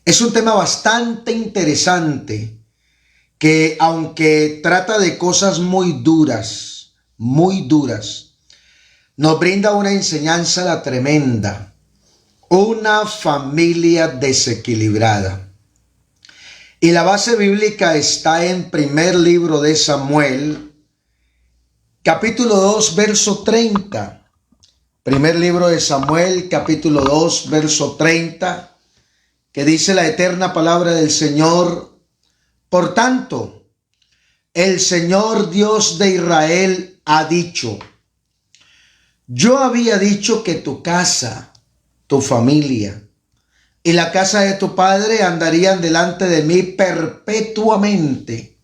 Es un tema bastante interesante que, aunque trata de cosas muy duras, nos brinda una enseñanza tremenda. Una familia desequilibrada. Y la base bíblica está en primer libro de Samuel, capítulo 2, verso 30. Primer libro de Samuel, capítulo 2, verso 30, que dice la eterna palabra del Señor: por tanto, el Señor Dios de Israel ha dicho: yo había dicho que tu casa, tu familia y la casa de tu padre andarían delante de mí perpetuamente,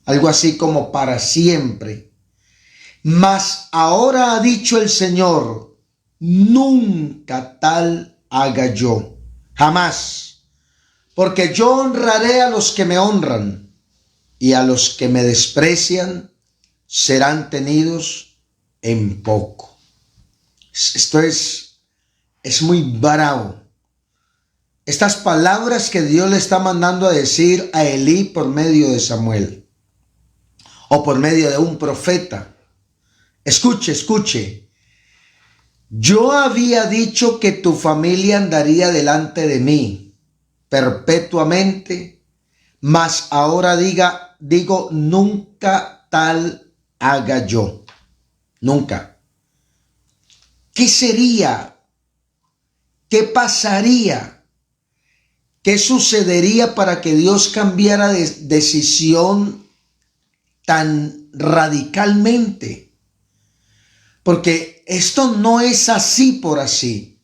algo así como para siempre. Mas ahora ha dicho el Señor: nunca tal haga yo, jamás, porque yo honraré a los que me honran, y a los que me desprecian serán tenidos en poco. Esto es muy bravo. Estas palabras que Dios le está mandando a decir a Elí por medio de Samuel, o por medio de un profeta. Escuche. Yo había dicho que tu familia andaría delante de mí perpetuamente, mas ahora digo, nunca tal haga yo. Nunca. ¿Qué sería? ¿Qué pasaría? ¿Qué sucedería para que Dios cambiara de decisión tan radicalmente? Porque esto no es así por así.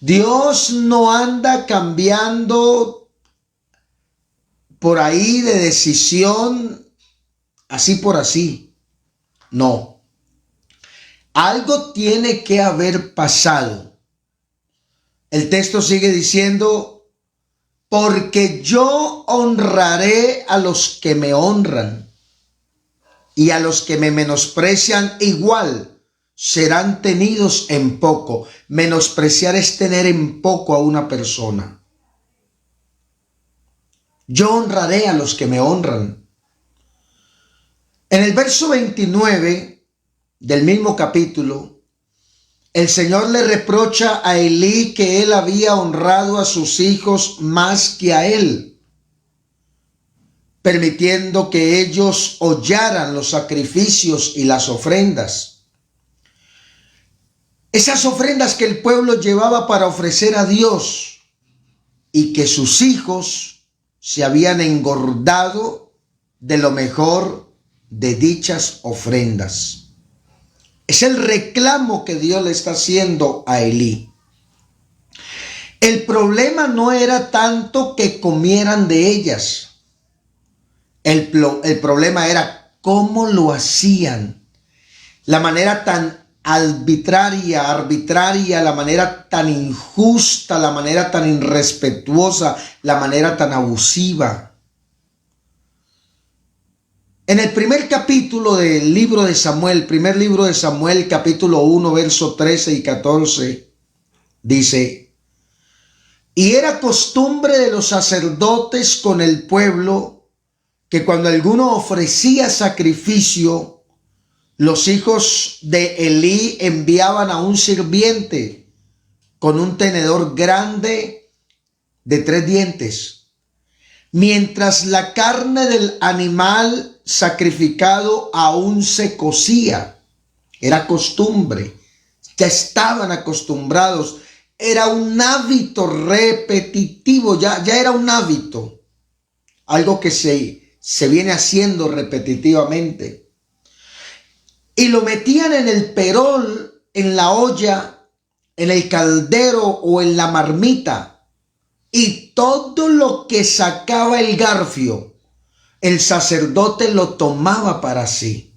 Dios no anda cambiando por ahí de decisión así por así. No. Algo tiene que haber pasado. El texto sigue diciendo: porque yo honraré a los que me honran, y a los que me menosprecian igual serán tenidos en poco. Menospreciar es tener en poco a una persona. Yo honraré a los que me honran. En el verso 29 del mismo capítulo, el Señor le reprocha a Elí que él había honrado a sus hijos más que a él, permitiendo que ellos hollaran los sacrificios y las ofrendas. Esas ofrendas que el pueblo llevaba para ofrecer a Dios, y que sus hijos se habían engordado de lo mejor de dichas ofrendas. Es el reclamo que Dios le está haciendo a Elí. El problema no era tanto que comieran de ellas. El problema era cómo lo hacían. La manera tan arbitraria, la manera tan injusta, la manera tan irrespetuosa, la manera tan abusiva. En el primer capítulo del libro de Samuel, primer libro de Samuel, capítulo 1, verso 13 y 14, dice: y era costumbre de los sacerdotes con el pueblo que cuando alguno ofrecía sacrificio, los hijos de Elí enviaban a un sirviente con un tenedor grande de 3 dientes, mientras la carne del animal sacrificado aún se cocía. Era costumbre, ya estaban acostumbrados, era un hábito repetitivo, ya era un hábito, algo que se viene haciendo repetitivamente. Y lo metían en el perol, en la olla, en el caldero o en la marmita, y todo lo que sacaba el garfio, el sacerdote lo tomaba para sí.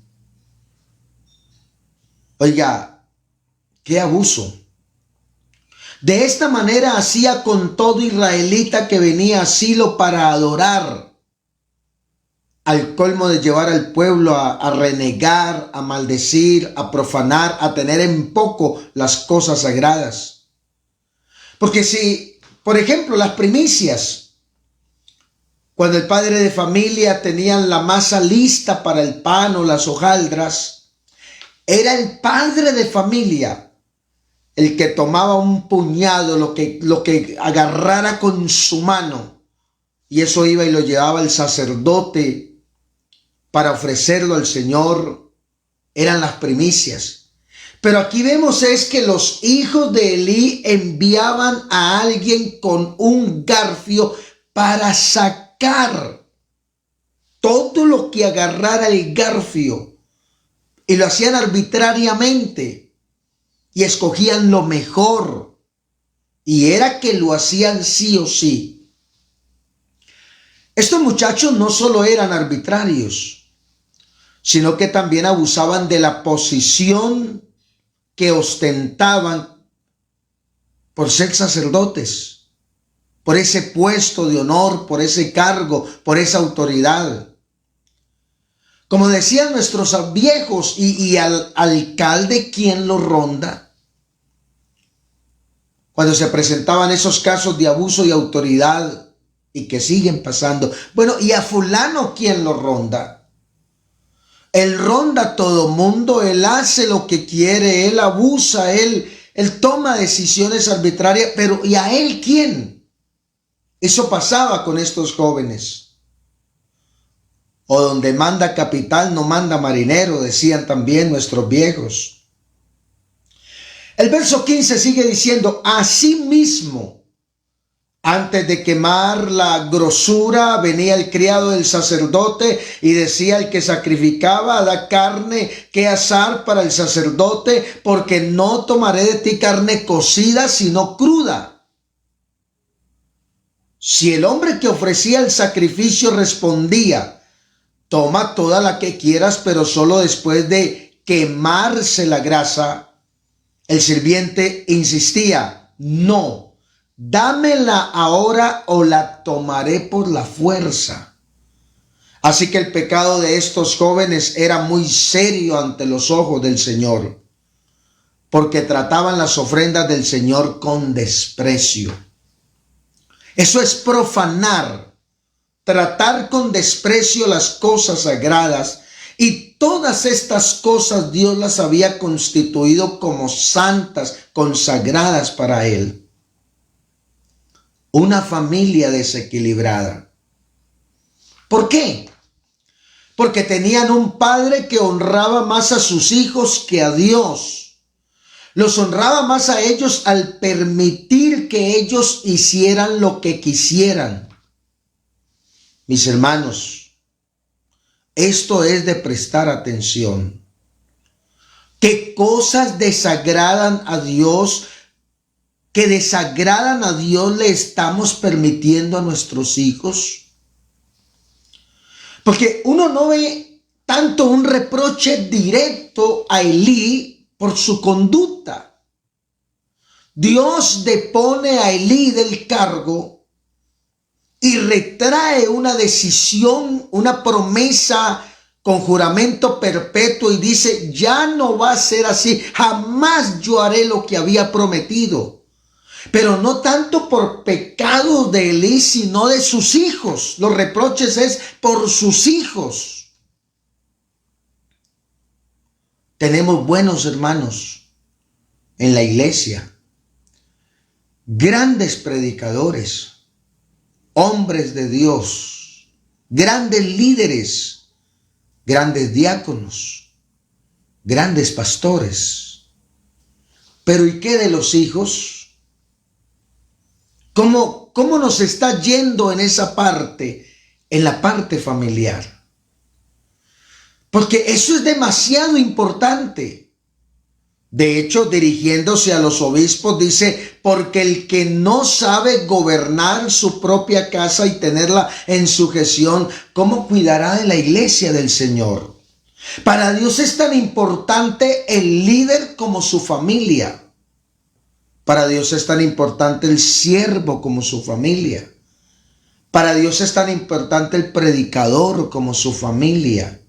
Oiga, qué abuso. De esta manera hacía con todo israelita que venía a Silo para adorar, al colmo de llevar al pueblo a renegar, a maldecir, a profanar, a tener en poco las cosas sagradas. Porque si Por ejemplo, las primicias. Cuando el padre de familia tenía la masa lista para el pan o las hojaldras, era el padre de familia el que tomaba un puñado, lo que agarrara con su mano, y eso iba y lo llevaba el sacerdote para ofrecerlo al Señor. Eran las primicias. Pero aquí vemos es que los hijos de Elí enviaban a alguien con un garfio para sacar todo lo que agarrara el garfio, y lo hacían arbitrariamente y escogían lo mejor, y era que lo hacían sí o sí. Estos muchachos no solo eran arbitrarios, sino que también abusaban de la posición que ostentaban por ser sacerdotes, por ese puesto de honor, por ese cargo, por esa autoridad. Como decían nuestros viejos, y al alcalde, ¿quién lo ronda? Cuando se presentaban esos casos de abuso de autoridad y que siguen pasando. Bueno, ¿y a fulano quién lo ronda? Él ronda a todo mundo, él hace lo que quiere, él abusa, él toma decisiones arbitrarias, pero ¿y a él quién? Eso pasaba con estos jóvenes. O donde manda capitán no manda marinero, decían también nuestros viejos. El verso 15 sigue diciendo: asimismo, antes de quemar la grosura, venía el criado del sacerdote y decía al que sacrificaba: da carne que asar para el sacerdote, porque no tomaré de ti carne cocida, sino cruda. Si el hombre que ofrecía el sacrificio respondía: toma toda la que quieras, pero solo después de quemarse la grasa, el sirviente insistía: no, dámela ahora o la tomaré por la fuerza. Así que el pecado de estos jóvenes era muy serio ante los ojos del Señor, porque trataban las ofrendas del Señor con desprecio. Eso es profanar, tratar con desprecio las cosas sagradas. Y todas estas cosas Dios las había constituido como santas, consagradas para Él. Una familia desequilibrada. ¿Por qué? Porque tenían un padre que honraba más a sus hijos que a Dios. Los honraba más a ellos al permitir que ellos hicieran lo que quisieran. Mis hermanos, esto es de prestar atención. ¿Qué cosas desagradan a Dios? ¿Qué desagradan a Dios le estamos permitiendo a nuestros hijos? Porque uno no ve tanto un reproche directo a Elí por su conducta. Dios depone a Elí del cargo y retrae una decisión, una promesa con juramento perpetuo, y dice: ya no va a ser así, jamás yo haré lo que había prometido. Pero no tanto por pecados de Elí, sino de sus hijos. Los reproches es por sus hijos. Tenemos buenos hermanos en la iglesia, grandes predicadores, hombres de Dios, grandes líderes, grandes diáconos, grandes pastores. Pero ¿y qué de los hijos? ¿Cómo nos está yendo en esa parte, en la parte familiar? Porque eso es demasiado importante. De hecho, dirigiéndose a los obispos, dice: porque el que no sabe gobernar su propia casa y tenerla en sujeción, ¿cómo cuidará de la iglesia del Señor? Para Dios es tan importante el líder como su familia. Para Dios es tan importante el siervo como su familia. Para Dios es tan importante el predicador como su familia.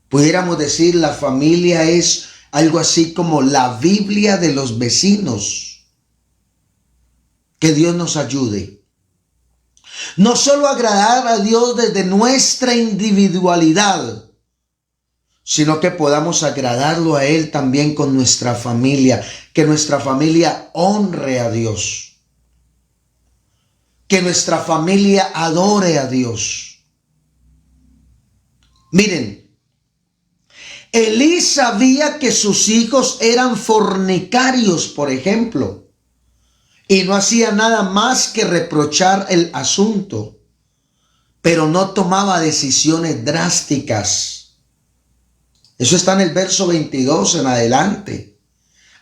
Pudiéramos decir, la familia es algo así como la Biblia de los vecinos. Que Dios nos ayude. No solo agradar a Dios desde nuestra individualidad, sino que podamos agradarlo a Él también con nuestra familia. Que nuestra familia honre a Dios. Que nuestra familia adore a Dios. Miren, Elí sabía que sus hijos eran fornicarios, por ejemplo. Y no hacía nada más que reprochar el asunto, pero no tomaba decisiones drásticas. Eso está en el verso 22 en adelante.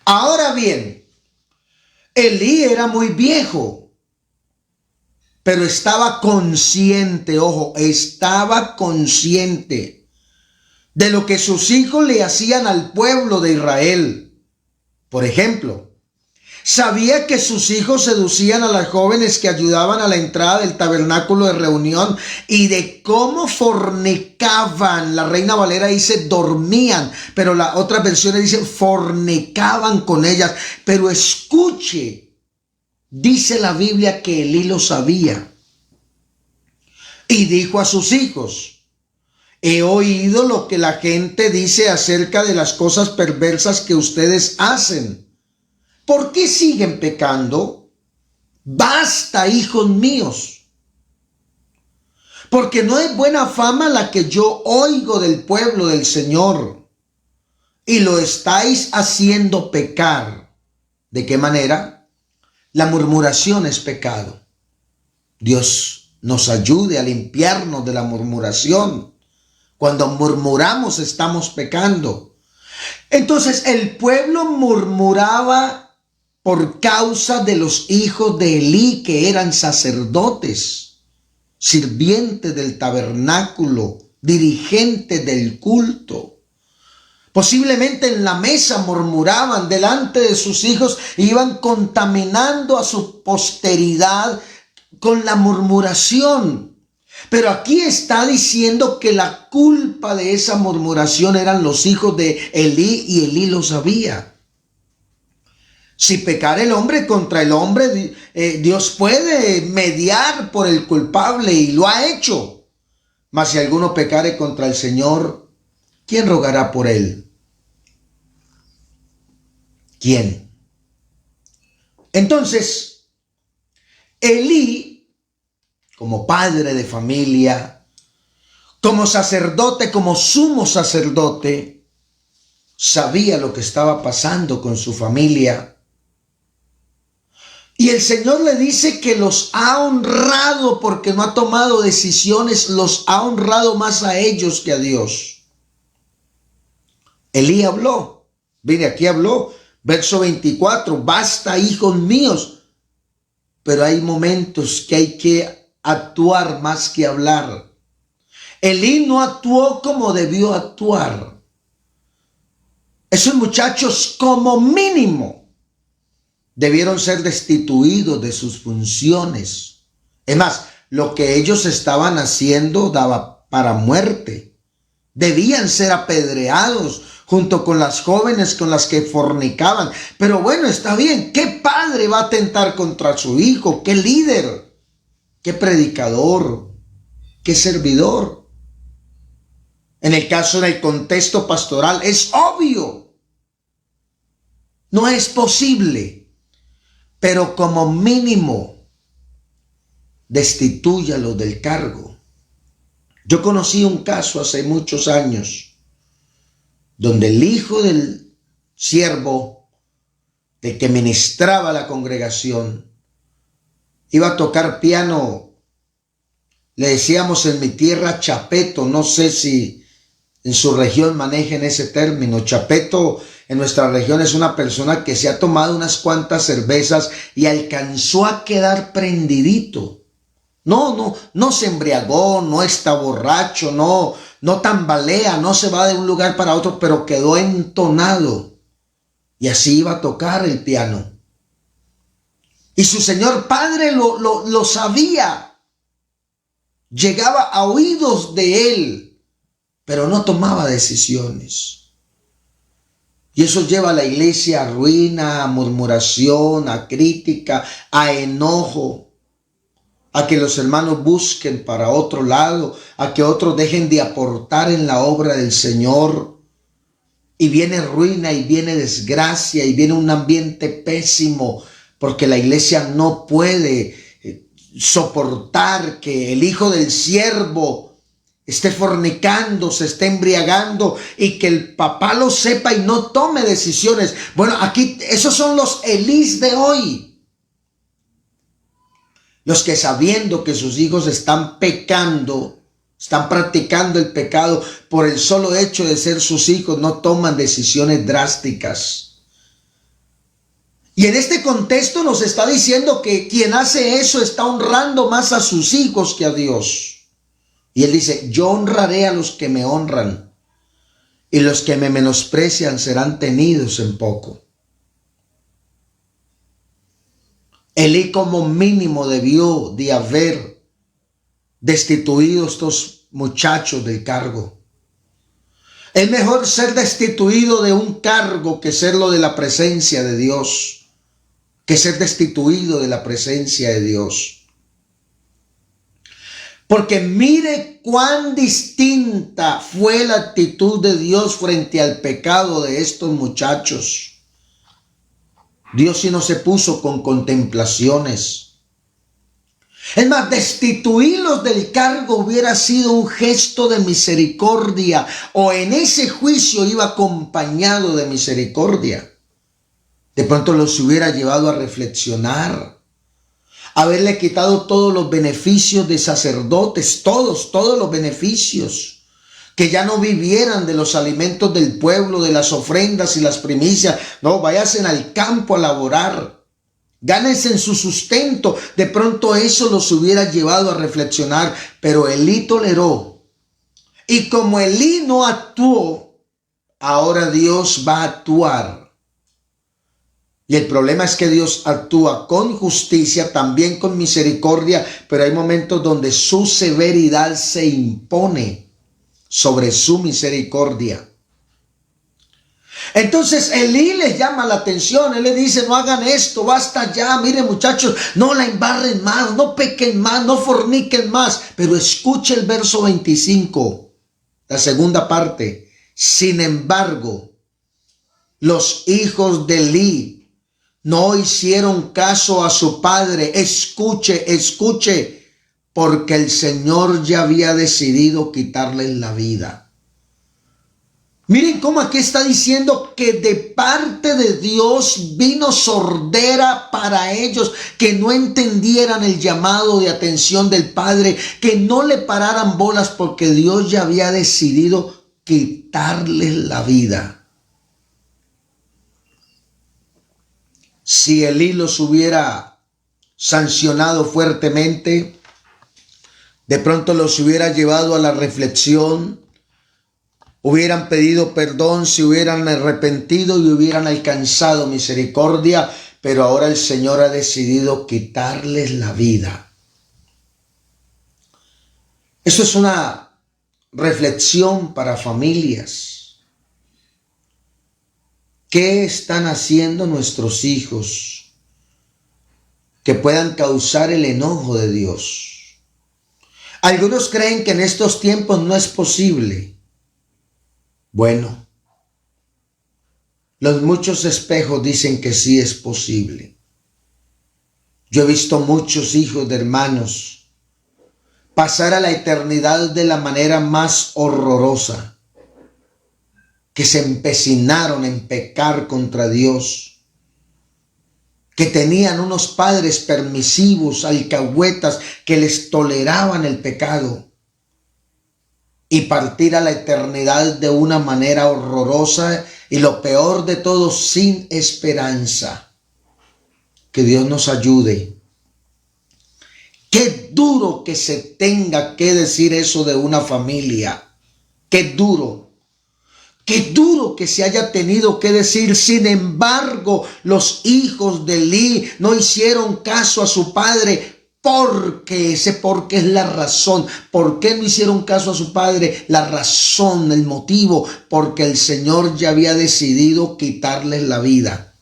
Ahora bien, Elí era muy viejo, pero estaba consciente, ojo, estaba consciente de lo que sus hijos le hacían al pueblo de Israel. Por ejemplo, sabía que sus hijos seducían a las jóvenes que ayudaban a la entrada del tabernáculo de reunión y de cómo fornicaban. La Reina Valera dice dormían, pero la otra versión dice fornicaban con ellas. Pero escuche, dice la Biblia que Elí lo sabía y dijo a sus hijos: he oído lo que la gente dice acerca de las cosas perversas que ustedes hacen. ¿Por qué siguen pecando? Basta, hijos míos. Porque no es buena fama la que yo oigo del pueblo del Señor. Y lo estáis haciendo pecar. ¿De qué manera? La murmuración es pecado. Dios nos ayude a limpiarnos de la murmuración. Cuando murmuramos estamos pecando. Entonces el pueblo murmuraba por causa de los hijos de Elí, que eran sacerdotes, sirvientes del tabernáculo, dirigentes del culto. Posiblemente en la mesa murmuraban delante de sus hijos e iban contaminando a su posteridad con la murmuración. Pero aquí está diciendo que la culpa de esa murmuración eran los hijos de Elí, y Elí lo sabía. Si pecar el hombre contra el hombre, Dios puede mediar por el culpable y lo ha hecho. Mas si alguno pecare contra el Señor, ¿quién rogará por él? ¿Quién? Entonces, Elí, como padre de familia, como sacerdote, como sumo sacerdote, sabía lo que estaba pasando con su familia. Y el Señor le dice que los ha honrado porque no ha tomado decisiones, los ha honrado más a ellos que a Dios. Elí habló, mire, aquí habló, verso 24, basta, hijos míos. Pero hay momentos que hay que actuar más que hablar. Elí no actuó como debió actuar. Esos muchachos, como mínimo, debieron ser destituidos de sus funciones. Es más, lo que ellos estaban haciendo daba para muerte. Debían ser apedreados junto con las jóvenes con las que fornicaban. Pero bueno, está bien. ¿Qué padre va a atentar contra su hijo? ¿Qué líder? ¿Qué predicador? ¿Qué servidor? En el caso, en el contexto pastoral, es obvio. No es posible. Pero como mínimo, destitúyalo del cargo. Yo conocí un caso hace muchos años donde el hijo del siervo, del que ministraba la congregación, iba a tocar piano. Le decíamos en mi tierra chapeto, no sé si en su región manejen ese término. Chapeto en nuestra región es una persona que se ha tomado unas cuantas cervezas y alcanzó a quedar prendidito. No se embriagó, no está borracho, no tambalea, no se va de un lugar para otro, pero quedó entonado. Y así iba a tocar el piano. Y su señor padre lo sabía. Llegaba a oídos de él, pero no tomaba decisiones. Y eso lleva a la iglesia a ruina, a murmuración, a crítica, a enojo, a que los hermanos busquen para otro lado, a que otros dejen de aportar en la obra del Señor. Y viene ruina y viene desgracia y viene un ambiente pésimo, porque la iglesia no puede soportar que el hijo del siervo esté fornicando, se esté embriagando y que el papá lo sepa y no tome decisiones. Bueno, aquí esos son los Elís de hoy. Los que sabiendo que sus hijos están pecando, están practicando el pecado por el solo hecho de ser sus hijos, no toman decisiones drásticas. Y en este contexto nos está diciendo que quien hace eso está honrando más a sus hijos que a Dios. Y él dice, yo honraré a los que me honran, y los que me menosprecian serán tenidos en poco. Elí como mínimo debió de haber destituido a estos muchachos del cargo. Es mejor ser destituido de un cargo que serlo de la presencia de Dios, que ser destituido de la presencia de Dios. Porque mire cuán distinta fue la actitud de Dios frente al pecado de estos muchachos. Dios sí no se puso con contemplaciones. Es más, destituirlos del cargo hubiera sido un gesto de misericordia, o en ese juicio iba acompañado de misericordia. De pronto los hubiera llevado a reflexionar, haberle quitado todos los beneficios de sacerdotes, todos los beneficios, que ya no vivieran de los alimentos del pueblo, de las ofrendas y las primicias. No, váyanse al campo a laborar, gánense en su sustento. De pronto eso los hubiera llevado a reflexionar, pero Elí toleró. Y como Elí no actuó, ahora Dios va a actuar. Y el problema es que Dios actúa con justicia, también con misericordia, pero hay momentos donde su severidad se impone sobre su misericordia. Entonces Elí les llama la atención, él le dice, no hagan esto, basta ya, miren muchachos, no la embarren más, no pequen más, no forniquen más. Pero escuche el verso 25, la segunda parte. Sin embargo, los hijos de Elí no hicieron caso a su padre. Escuche, porque el Señor ya había decidido quitarles la vida. Miren cómo aquí está diciendo que de parte de Dios vino sordera para ellos, que no entendieran el llamado de atención del Padre, que no le pararan bolas, porque Dios ya había decidido quitarles la vida. Si Elí los hubiera sancionado fuertemente, de pronto los hubiera llevado a la reflexión, hubieran pedido perdón, se hubieran arrepentido y hubieran alcanzado misericordia, pero ahora el Señor ha decidido quitarles la vida. Eso es una reflexión para familias. ¿Qué están haciendo nuestros hijos que puedan causar el enojo de Dios? Algunos creen que en estos tiempos no es posible. Bueno, los muchos espejos dicen que sí es posible. Yo he visto muchos hijos de hermanos pasar a la eternidad de la manera más horrorosa, que se empecinaron en pecar contra Dios, que tenían unos padres permisivos, alcahuetas, que les toleraban el pecado, y partir a la eternidad de una manera horrorosa, y lo peor de todo, sin esperanza. Que Dios nos ayude. Qué duro que se tenga que decir eso de una familia. Qué duro. Qué duro que se haya tenido que decir. Sin embargo, los hijos de Elí no hicieron caso a su padre. porque, ese porque es la razón. ¿Por qué no hicieron caso a su padre? La razón, el motivo, porque el Señor ya había decidido quitarles la vida.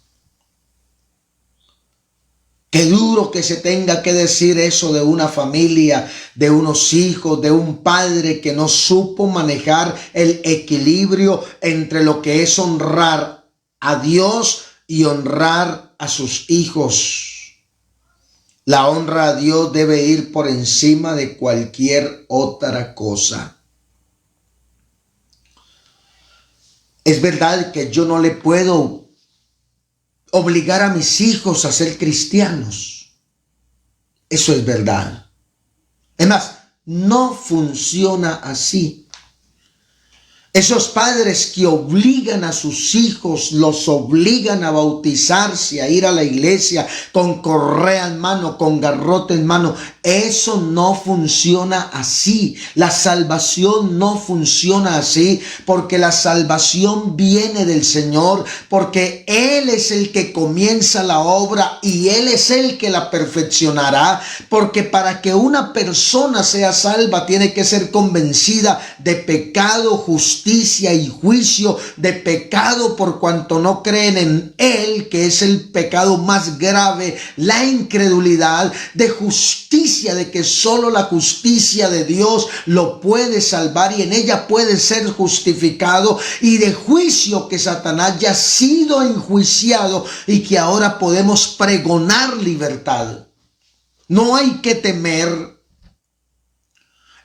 Qué duro que se tenga que decir eso de una familia, de unos hijos, de un padre que no supo manejar el equilibrio entre lo que es honrar a Dios y honrar a sus hijos. La honra a Dios debe ir por encima de cualquier otra cosa. Es verdad que yo no le puedo obligar a mis hijos a ser cristianos. Eso es verdad. Es más, no funciona así. Esos padres que obligan a sus hijos, los obligan a bautizarse, a ir a la iglesia con correa en mano, con garrote en mano, eso no funciona así. La salvación no funciona así, porque la salvación viene del Señor, porque Él es el que comienza la obra y Él es el que la perfeccionará, porque para que una persona sea salva tiene que ser convencida de pecado, justicia y juicio, de pecado por cuanto no creen en Él, que es el pecado más grave, la incredulidad, de justicia, de que solo la justicia de Dios lo puede salvar y en ella puede ser justificado, y de juicio, que Satanás ya ha sido enjuiciado y que ahora podemos pregonar libertad. No hay que temer.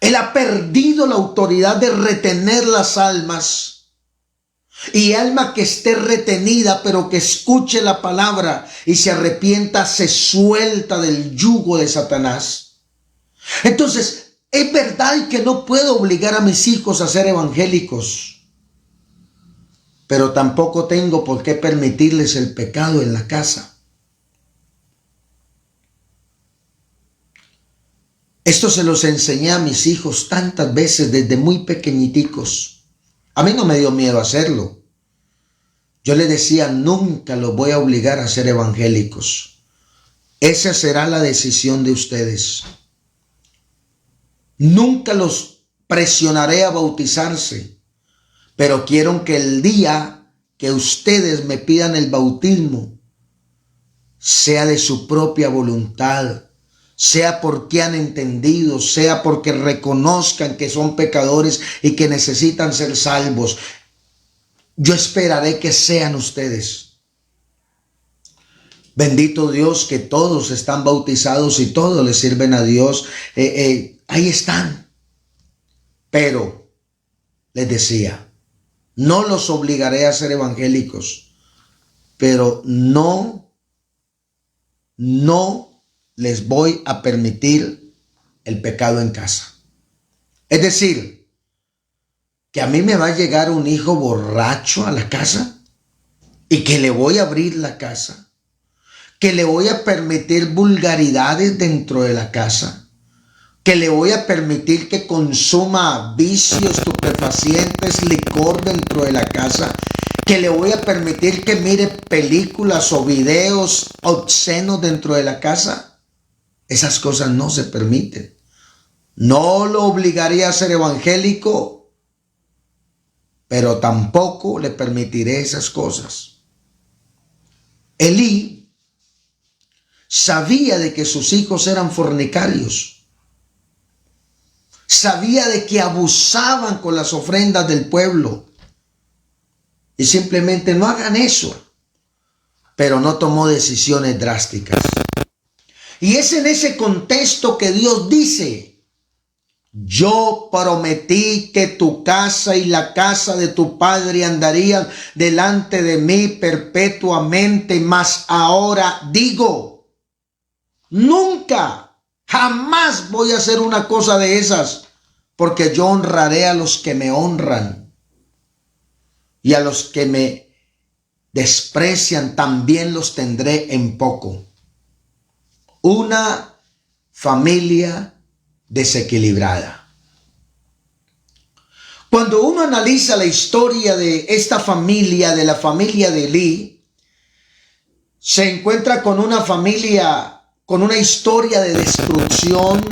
Él ha perdido la autoridad de retener las almas. Y alma que esté retenida, pero que escuche la palabra y se arrepienta, se suelta del yugo de Satanás. Entonces, es verdad que no puedo obligar a mis hijos a ser evangélicos, pero tampoco tengo por qué permitirles el pecado en la casa. Esto se los enseñé a mis hijos tantas veces desde muy pequeñiticos. A mí no me dio miedo hacerlo. Yo les decía, nunca los voy a obligar a ser evangélicos. Esa será la decisión de ustedes. Nunca los presionaré a bautizarse, pero quiero que el día que ustedes me pidan el bautismo sea de su propia voluntad, sea porque han entendido, sea porque reconozcan que son pecadores y que necesitan ser salvos. Yo esperaré que sean ustedes. Bendito Dios que todos están bautizados y todos le sirven a Dios. Ahí están. Pero les decía, no los obligaré a ser evangélicos, pero no les voy a permitir el pecado en casa. Es decir, que a mí me va a llegar un hijo borracho a la casa y que le voy a abrir la casa, que le voy a permitir vulgaridades dentro de la casa, que le voy a permitir que consuma vicios, estupefacientes, licor dentro de la casa, que le voy a permitir que mire películas o videos obscenos dentro de la casa. Esas cosas no se permiten. No lo obligaría a ser evangélico, pero tampoco le permitiré esas cosas. Elí sabía de que sus hijos eran fornicarios. Sabía de que abusaban con las ofrendas del pueblo. Y simplemente no hagan eso. Pero no tomó decisiones drásticas. Y es en ese contexto que Dios dice, yo prometí que tu casa y la casa de tu padre andarían delante de mí perpetuamente, mas ahora digo, nunca, jamás voy a hacer una cosa de esas, porque yo honraré a los que me honran y a los que me desprecian también los tendré en poco. Una familia desequilibrada. Cuando uno analiza la historia de esta familia, de la familia de Elí, se encuentra con una familia con una historia de destrucción,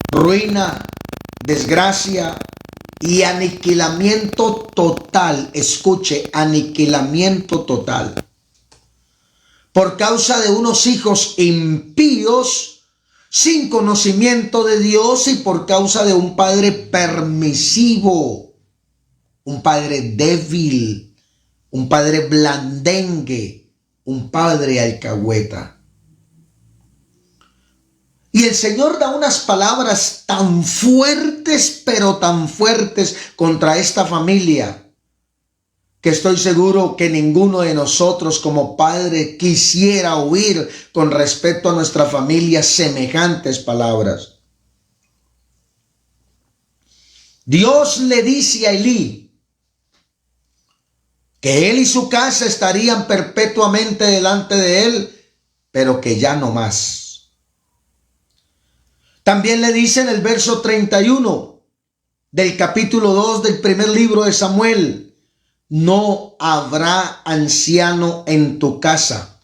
ruina, desgracia y aniquilamiento total. Escuche, aniquilamiento total. Por causa de unos hijos impíos, sin conocimiento de Dios, y por causa de un padre permisivo, un padre débil, un padre blandengue, un padre alcahueta. Y el Señor da unas palabras tan fuertes, pero tan fuertes contra esta familia, que estoy seguro que ninguno de nosotros como padre quisiera oír con respecto a nuestra familia semejantes palabras. Dios le dice a Elí que él y su casa estarían perpetuamente delante de él, pero que ya no más. También le dice en el verso 31 del capítulo 2 del primer libro de Samuel: no habrá anciano en tu casa.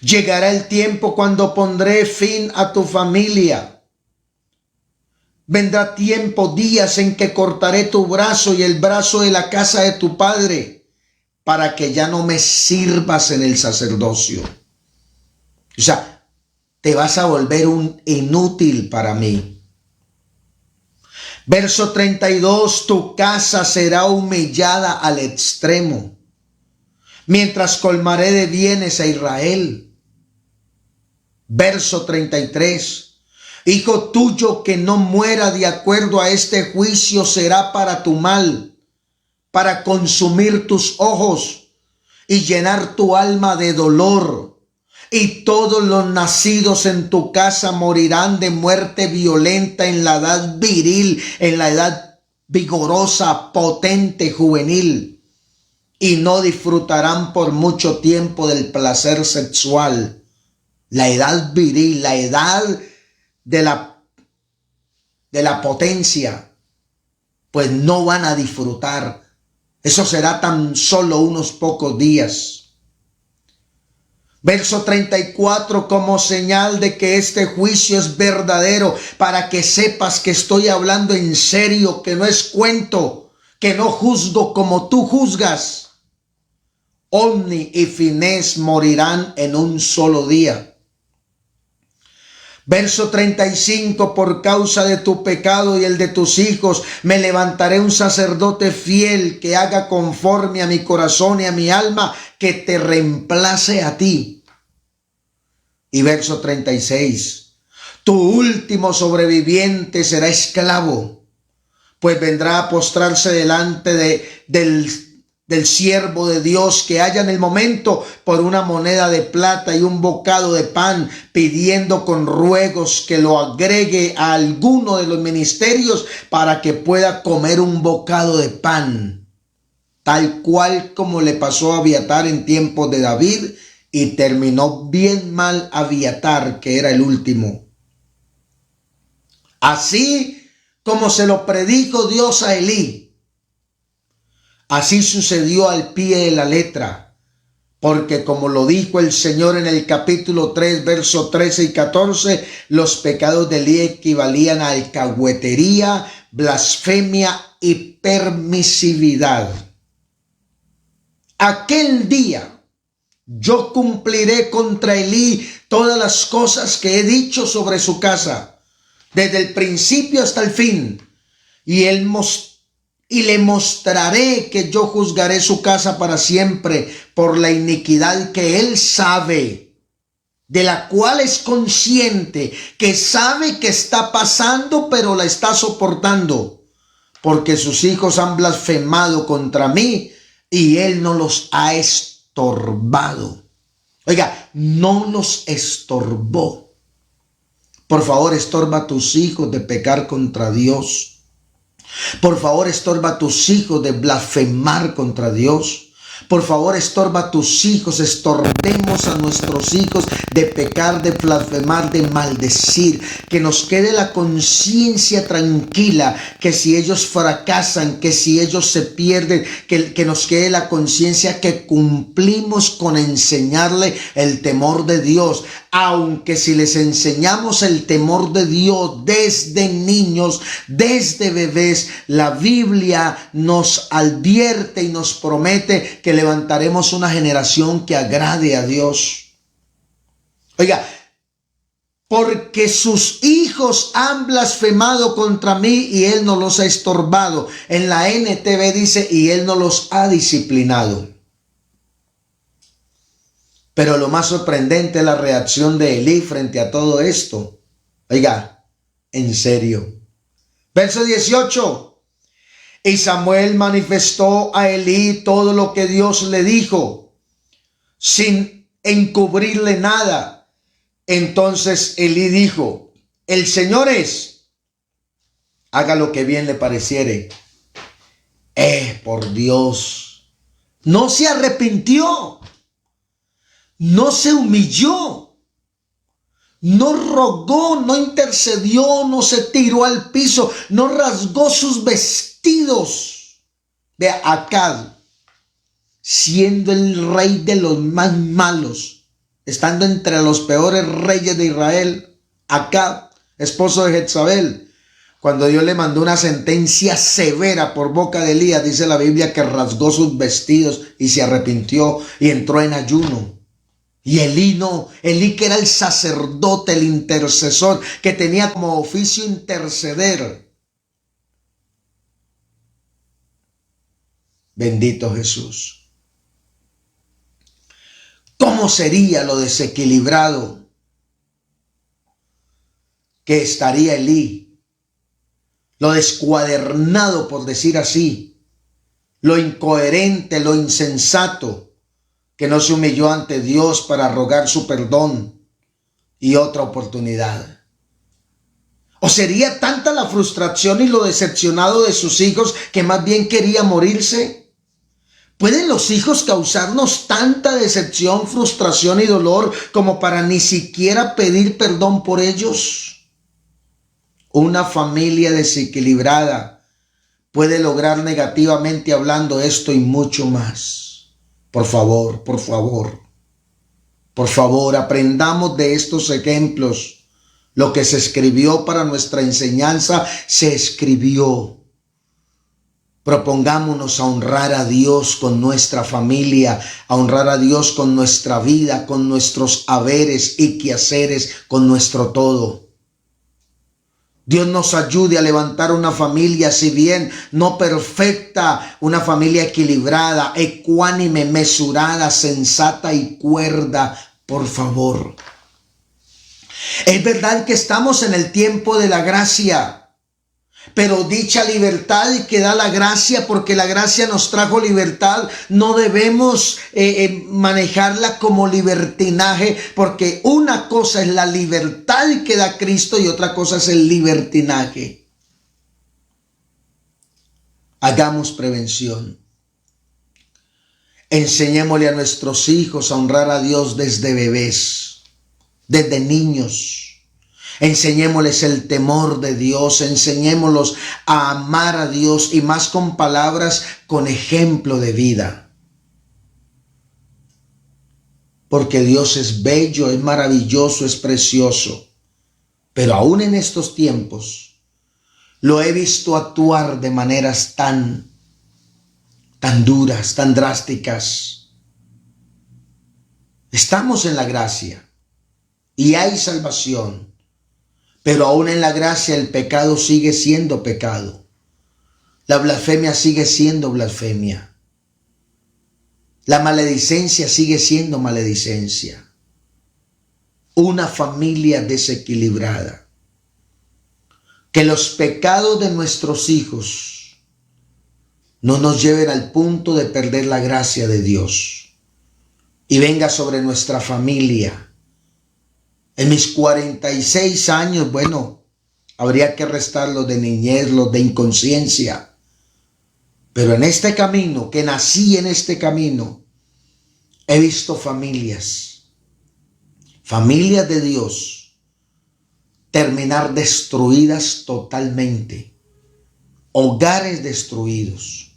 Llegará el tiempo cuando pondré fin a tu familia. Vendrá tiempo, días en que cortaré tu brazo y el brazo de la casa de tu padre, para que ya no me sirvas en el sacerdocio. O sea, te vas a volver un inútil para mí. Verso 32, tu casa será humillada al extremo, mientras colmaré de bienes a Israel. Verso 33, hijo tuyo que no muera de acuerdo a este juicio será para tu mal, para consumir tus ojos y llenar tu alma de dolor. Y todos los nacidos en tu casa morirán de muerte violenta en la edad viril, en la edad vigorosa, potente, juvenil. Y no disfrutarán por mucho tiempo del placer sexual. La edad viril, la edad de la potencia, pues no van a disfrutar. Eso será tan solo unos pocos días. Verso 34, como señal de que este juicio es verdadero, para que sepas que estoy hablando en serio, que no es cuento, que no juzgo como tú juzgas. Omni y Finés morirán en un solo día. Verso 35, por causa de tu pecado y el de tus hijos, me levantaré un sacerdote fiel que haga conforme a mi corazón y a mi alma, que te reemplace a ti. Y verso 36, tu último sobreviviente será esclavo, pues vendrá a postrarse delante del siervo de Dios que haya en el momento por una moneda de plata y un bocado de pan, pidiendo con ruegos que lo agregue a alguno de los ministerios para que pueda comer un bocado de pan, tal cual como le pasó a Abiatar en tiempos de David, y terminó bien mal Abiatar, que era el último. Así como se lo predijo Dios a Elí, así sucedió al pie de la letra, porque como lo dijo el Señor en el capítulo 3, verso 13 y 14, los pecados de Elí equivalían a alcahuetería, blasfemia y permisividad. Aquel día yo cumpliré contra Elí todas las cosas que he dicho sobre su casa, desde el principio hasta el fin, y le mostraré que yo juzgaré su casa para siempre por la iniquidad que él sabe, de la cual es consciente, que sabe que está pasando, pero la está soportando, porque sus hijos han blasfemado contra mí y él no los ha estorbado. Oiga, no los estorbó. Por favor, estorba a tus hijos de pecar contra Dios. Por favor, estorba a tus hijos de blasfemar contra Dios. Por favor, estorba a tus hijos, estorbemos a nuestros hijos de pecar, de blasfemar, de maldecir. Que nos quede la conciencia tranquila, que si ellos fracasan, que si ellos se pierden, que nos quede la conciencia que cumplimos con enseñarle el temor de Dios. Aunque si les enseñamos el temor de Dios desde niños, desde bebés, la Biblia nos advierte y nos promete que levantaremos una generación que agrade a Dios. Oiga, porque sus hijos han blasfemado contra mí y Él no los ha estorbado. En la NTV dice, y Él no los ha disciplinado. Pero lo más sorprendente es la reacción de Elí frente a todo esto. Oiga, en serio. Verso 18. Y Samuel manifestó a Elí todo lo que Dios le dijo, sin encubrirle nada. Entonces Elí dijo, el Señor es, haga lo que bien le pareciere. Por Dios, no se arrepintió. No se humilló, no rogó, no intercedió, no se tiró al piso, no rasgó sus vestidos. Vea, Acab, siendo el rey de los más malos, estando entre los peores reyes de Israel, Acab, esposo de Jezabel, cuando Dios le mandó una sentencia severa por boca de Elías, dice la Biblia que rasgó sus vestidos y se arrepintió y entró en ayuno. Y Elí no, Elí que era el sacerdote, el intercesor, que tenía como oficio interceder. Bendito Jesús. ¿Cómo sería lo desequilibrado que estaría Elí? Lo descuadernado, por decir así, lo incoherente, lo insensato, que no se humilló ante Dios para rogar su perdón y otra oportunidad. ¿O sería tanta la frustración y lo decepcionado de sus hijos que más bien quería morirse? ¿Pueden los hijos causarnos tanta decepción, frustración y dolor como para ni siquiera pedir perdón por ellos? Una familia desequilibrada puede lograr negativamente hablando esto y mucho más. Por favor, por favor, por favor, aprendamos de estos ejemplos. Lo que se escribió para nuestra enseñanza, se escribió. Propongámonos a honrar a Dios con nuestra familia, a honrar a Dios con nuestra vida, con nuestros haberes y quehaceres, con nuestro todo. Dios nos ayude a levantar una familia, si bien no perfecta, una familia equilibrada, ecuánime, mesurada, sensata y cuerda, por favor. Es verdad que estamos en el tiempo de la gracia, pero dicha libertad y que da la gracia, porque la gracia nos trajo libertad, no debemos manejarla como libertinaje, porque una cosa es la libertad que da Cristo y otra cosa es el libertinaje. Hagamos prevención. Enseñémosle a nuestros hijos a honrar a Dios desde bebés, desde niños. Enseñémosles el temor de Dios, enseñémoslos a amar a Dios y más con palabras, con ejemplo de vida. Porque Dios es bello, es maravilloso, es precioso. Pero aún en estos tiempos lo he visto actuar de maneras tan duras, tan drásticas. Estamos en la gracia y hay salvación. Pero aún en la gracia el pecado sigue siendo pecado. La blasfemia sigue siendo blasfemia. La maledicencia sigue siendo maledicencia. Una familia desequilibrada. Que los pecados de nuestros hijos no nos lleven al punto de perder la gracia de Dios. Y venga sobre nuestra familia. En mis 46 años, bueno, habría que restar los de niñez, los de inconsciencia. Pero en este camino, que nací en este camino, He visto familias de Dios, terminar destruidas totalmente, hogares destruidos,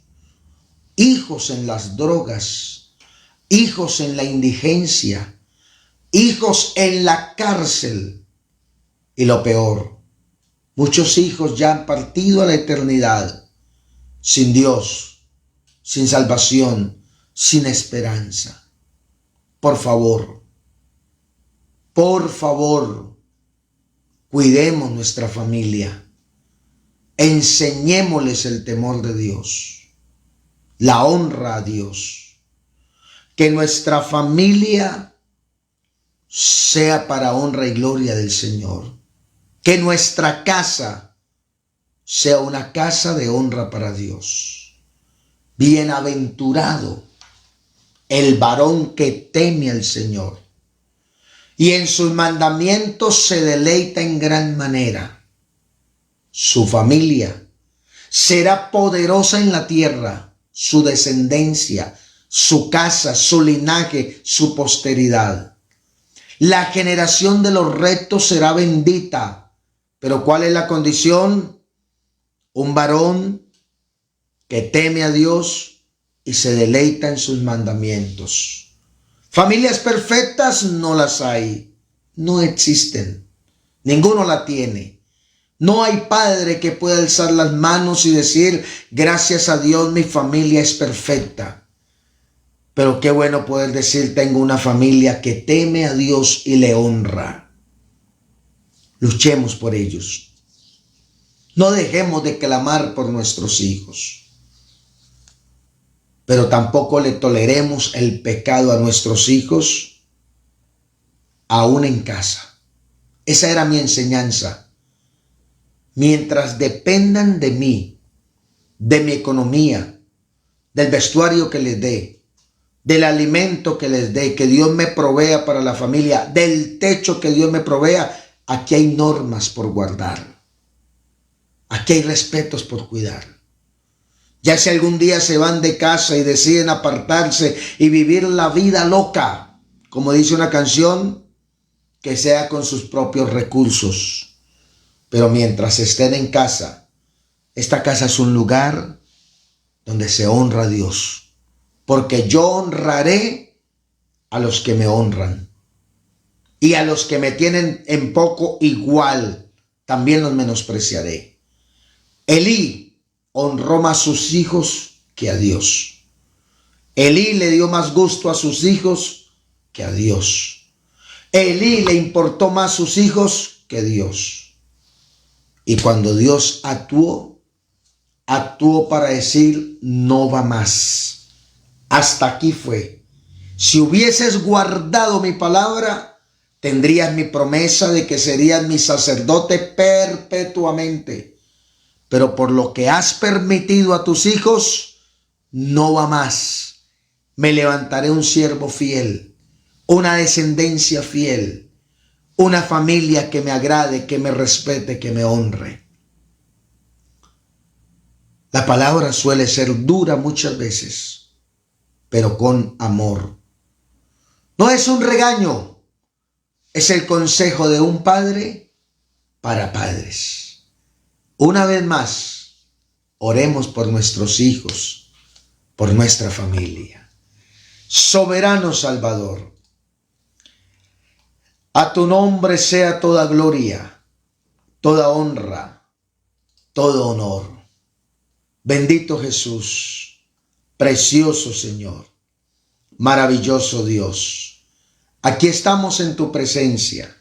hijos en las drogas, hijos en la indigencia, hijos en la cárcel. Y lo peor, muchos hijos ya han partido a la eternidad sin Dios, sin salvación, sin esperanza. Por favor, cuidemos nuestra familia. Enseñémosles el temor de Dios, la honra a Dios. Que nuestra familia sea para honra y gloria del Señor. Que nuestra casa sea una casa de honra para Dios. Bienaventurado el varón que teme al Señor y en sus mandamientos se deleita en gran manera. Su familia será poderosa en la tierra, su descendencia, su casa, su linaje, su posteridad. La generación de los rectos será bendita. Pero ¿cuál es la condición? Un varón que teme a Dios y se deleita en sus mandamientos. Familias perfectas no las hay, no existen, ninguno la tiene. No hay padre que pueda alzar las manos y decir, gracias a Dios mi familia es perfecta. Pero qué bueno poder decir, tengo una familia que teme a Dios y le honra. Luchemos por ellos. No dejemos de clamar por nuestros hijos. Pero tampoco le toleremos el pecado a nuestros hijos, aún en casa. Esa era mi enseñanza. Mientras dependan de mí, de mi economía, del vestuario que les dé, del alimento que les dé, que Dios me provea para la familia, del techo que Dios me provea, aquí hay normas por guardar. Aquí hay respetos por cuidar. Ya si algún día se van de casa y deciden apartarse y vivir la vida loca, como dice una canción, que sea con sus propios recursos. Pero mientras estén en casa, esta casa es un lugar donde se honra a Dios. Porque yo honraré a los que me honran. Y a los que me tienen en poco igual, también los menospreciaré. Elí honró más a sus hijos que a Dios. Elí le dio más gusto a sus hijos que a Dios. Elí le importó más a sus hijos que a Dios. Y cuando Dios actuó para decir, no va más. Hasta aquí fue. Si hubieses guardado mi palabra, tendrías mi promesa de que serías mi sacerdote perpetuamente. Pero por lo que has permitido a tus hijos, no va más. Me levantaré un siervo fiel, una descendencia fiel, una familia que me agrade, que me respete, que me honre. La palabra suele ser dura muchas veces, pero con amor. No es un regaño, es el consejo de un padre para padres. Una vez más, oremos por nuestros hijos, por nuestra familia. Soberano Salvador, a tu nombre sea toda gloria, toda honra, todo honor. Bendito Jesús, precioso Señor, maravilloso Dios. Aquí estamos en tu presencia.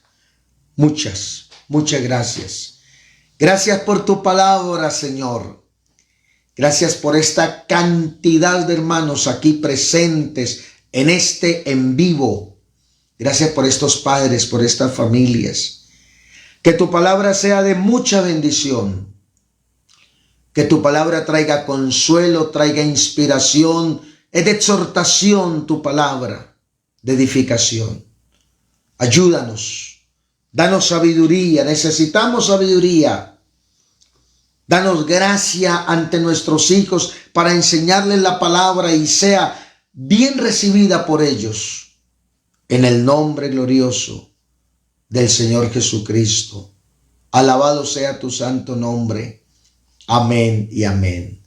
Muchas gracias. Gracias por tu palabra, Señor. Gracias por esta cantidad de hermanos aquí presentes en este en vivo. Gracias por estos padres, por estas familias. Que tu palabra sea de mucha bendición. Que tu palabra traiga consuelo, traiga inspiración, es de exhortación tu palabra, de edificación. Ayúdanos, danos sabiduría, necesitamos sabiduría. Danos gracia ante nuestros hijos para enseñarles la palabra y sea bien recibida por ellos, en el nombre glorioso del Señor Jesucristo. Alabado sea tu santo nombre. Amén y amén.